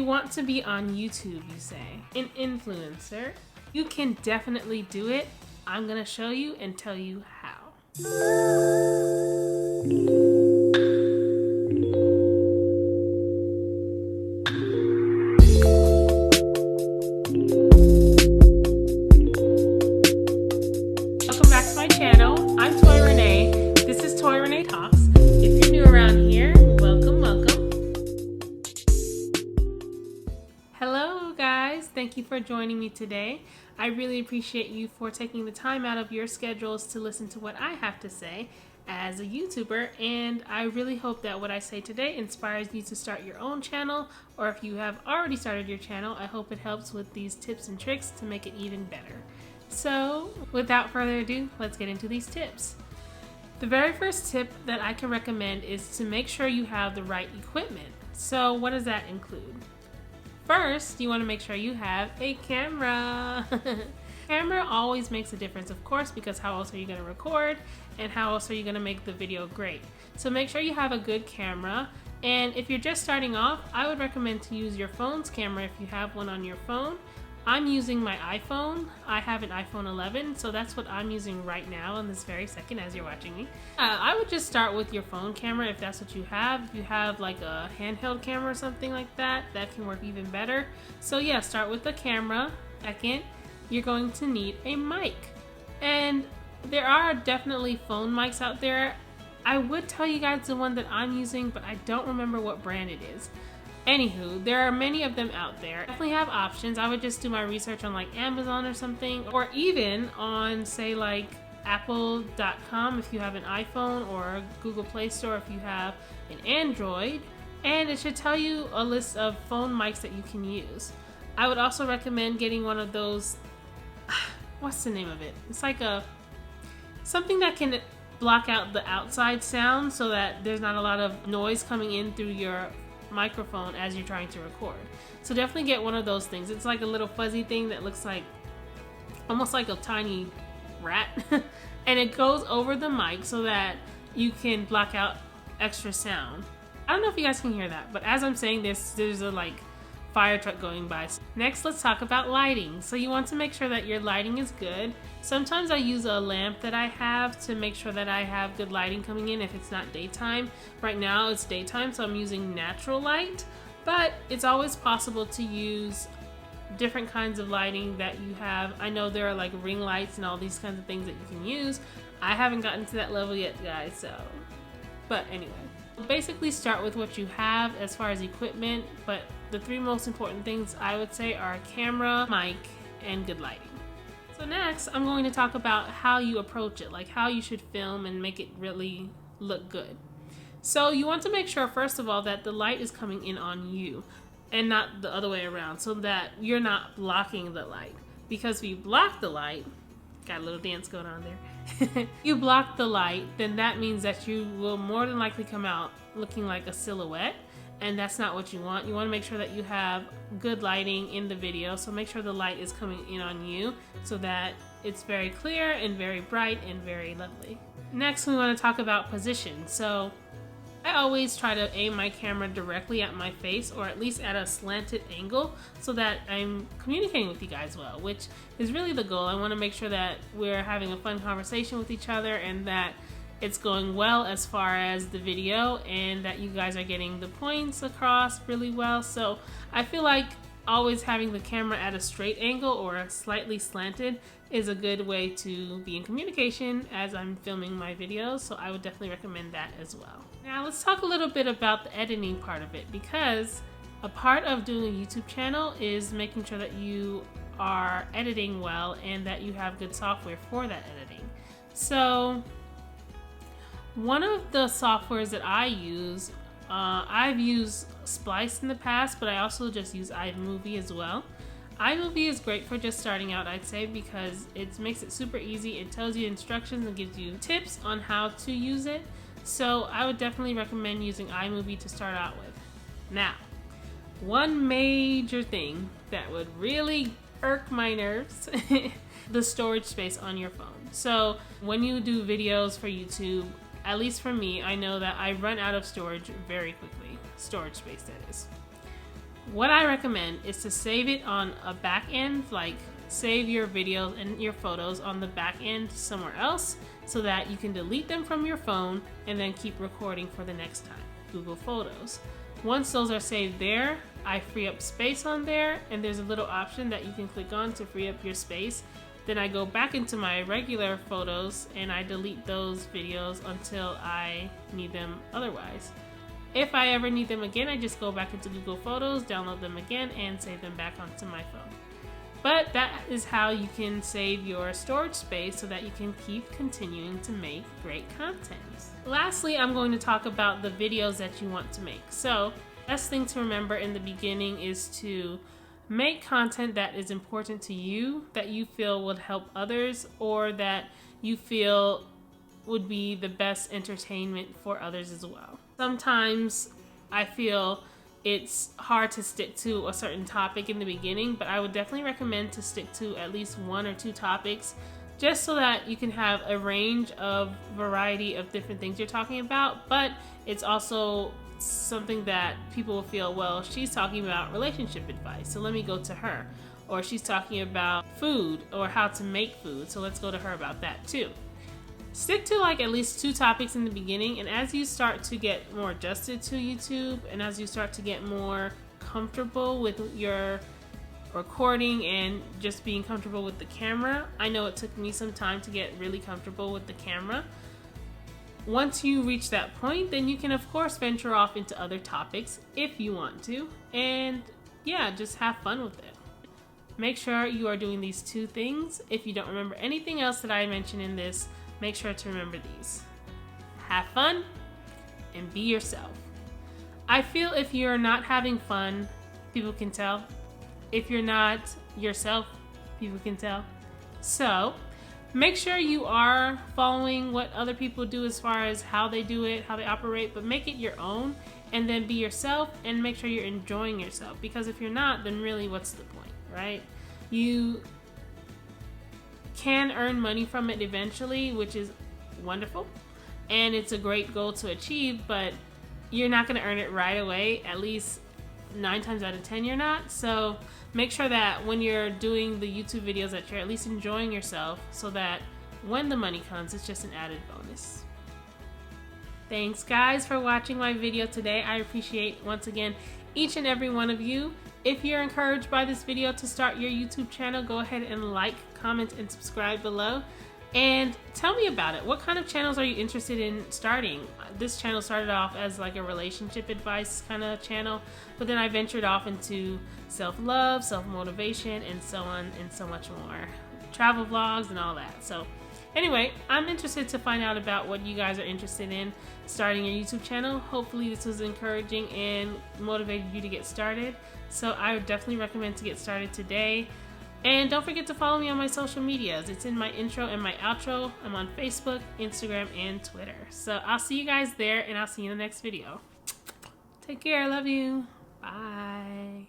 You want to be on YouTube, you say. An influencer. You can definitely do it. I'm gonna show you and tell you how. Welcome back to my channel. I'm ToyaRenee. This is ToyaRenee Talks. If you're new around here, welcome, welcome. Hello guys, thank you for joining me today. I really appreciate you for taking the time out of your schedules to listen to what I have to say as a YouTuber, and I really hope that what I say today inspires you to start your own channel, or if you have already started your channel, I hope it helps with these tips and tricks to make it even better. So without further ado, let's get into these tips. The very first tip that I can recommend is to make sure you have the right equipment. So what does that include? First, you want to make sure you have a camera. Camera always makes a difference, of course, because how else are you going to record and how else are you going to make the video great? So make sure you have a good camera. And if you're just starting off, I would recommend to use your phone's camera if you have one on your phone. I'm using my iPhone. I have an iPhone 11, so that's what I'm using right now in this very second as you're watching me. I would just start with your phone camera if that's what you have. If you have like a handheld camera or something like that, that can work even better. So yeah, start with the camera. Second, you're going to need a mic. And there are definitely phone mics out there. I would tell you guys the one that I'm using, but I don't remember what brand it is. Anywho, there are many of them out there. Definitely have options. I would just do my research on like Amazon or something, or even on say like apple.com if you have an iPhone, or Google Play Store if you have an Android, and it should tell you a list of phone mics that you can use. I would also recommend getting one of those, what's the name of it? It's like something that can block out the outside sound so that there's not a lot of noise coming in through your microphone as you're trying to record. So definitely get one of those things. It's like a little fuzzy thing that looks like almost like a tiny rat and it goes over the mic so that you can block out extra sound. I don't know if you guys can hear that, but as I'm saying this, there's a like fire truck going by. Next, let's talk about lighting. So you want to make sure that your lighting is good. Sometimes I use a lamp that I have to make sure that I have good lighting coming in if it's not daytime. Right now it's daytime, so I'm using natural light, but it's always possible to use different kinds of lighting that you have. I know there are like ring lights and all these kinds of things that you can use. I haven't gotten to that level yet, guys, so. But anyway, basically start with what you have as far as equipment, but the three most important things I would say are camera, mic, and good lighting. So next, I'm going to talk about how you approach it, like how you should film and make it really look good. So you want to make sure, first of all, that the light is coming in on you and not the other way around, so that you're not blocking the light. Because if you block the light, got a little dance going on there, you block the light, then that means that you will more than likely come out looking like a silhouette. And that's not what you want. You want to make sure that you have good lighting in the video. So make sure the light is coming in on you so that it's very clear and very bright and very lovely. Next, we want to talk about position. So I always try to aim my camera directly at my face, or at least at a slanted angle, so that I'm communicating with you guys well, which is really the goal. I want to make sure that we're having a fun conversation with each other and that it's going well as far as the video, and that you guys are getting the points across really well. So I feel like always having the camera at a straight angle or slightly slanted is a good way to be in communication as I'm filming my videos. So I would definitely recommend that as well. Now let's talk a little bit about the editing part of it, because a part of doing a YouTube channel is making sure that you are editing well and that you have good software for that editing. So one of the softwares that I use, I've used Splice in the past, but I also just use iMovie as well. iMovie is great for just starting out, I'd say, because it makes it super easy. It tells you instructions and gives you tips on how to use it. So I would definitely recommend using iMovie to start out with. Now, one major thing that would really irk my nerves, the storage space on your phone. So when you do videos for YouTube, at least for me, I know that I run out of storage very quickly. Storage space, that is. what I recommend is to save it on a back end, like save your videos and your photos on the back end somewhere else so that you can delete them from your phone and then keep recording for the next time. Google Photos. Once those are saved there, I free up space on there, and there's a little option that you can click on to free up your space. Then I go back into my regular photos and I delete those videos until I need them otherwise. If I ever need them again, I just go back into Google Photos, download them again, and save them back onto my phone. But that is how you can save your storage space so that you can keep continuing to make great content. Lastly, I'm going to talk about the videos that you want to make. So, best thing to remember in the beginning is to make content that is important to you, that you feel would help others, or that you feel would be the best entertainment for others as well. Sometimes I feel it's hard to stick to a certain topic in the beginning, but I would definitely recommend to stick to at least 1 or 2 topics just so that you can have a range of variety of different things you're talking about, but it's also something that people will feel, well, she's talking about relationship advice, so let me go to her. Or she's talking about food or how to make food, so let's go to her about that too. Stick to like at least 2 topics in the beginning, and as you start to get more adjusted to YouTube and as you start to get more comfortable with your recording and just being comfortable with the camera, I know it took me some time to get really comfortable with the camera. Once you reach that point, then you can of course venture off into other topics if you want to, and yeah, just have fun with it. Make sure you are doing these 2 things. If you don't remember anything else that I mentioned in this, make sure to remember these. Have fun and be yourself. I feel if you're not having fun, people can tell. If you're not yourself, people can tell. So make sure you are following what other people do as far as how they do it, how they operate, but make it your own, and then be yourself and make sure you're enjoying yourself. Because if you're not, then really what's the point, right? You can earn money from it eventually, which is wonderful, and it's a great goal to achieve, but you're not going to earn it right away. At least 9 times out of 10 you're not. So make sure that when you're doing the YouTube videos that you're at least enjoying yourself, so that when the money comes, it's just an added bonus. Thanks guys for watching my video today. I appreciate once again each and every one of you. If you're encouraged by this video to start your YouTube channel, go ahead and like, comment, and subscribe below. And tell me about it. What kind of channels are you interested in starting? This channel started off as like a relationship advice kind of channel, but then I ventured off into self-love, self-motivation, and so on and so much more. Travel vlogs and all that. So anyway, I'm interested to find out about what you guys are interested in starting your YouTube channel. Hopefully this was encouraging and motivated you to get started. So I would definitely recommend to get started today. And don't forget to follow me on my social medias. It's in my intro and my outro. I'm on Facebook, Instagram, and Twitter. So I'll see you guys there, and I'll see you in the next video. Take care. I love you. Bye.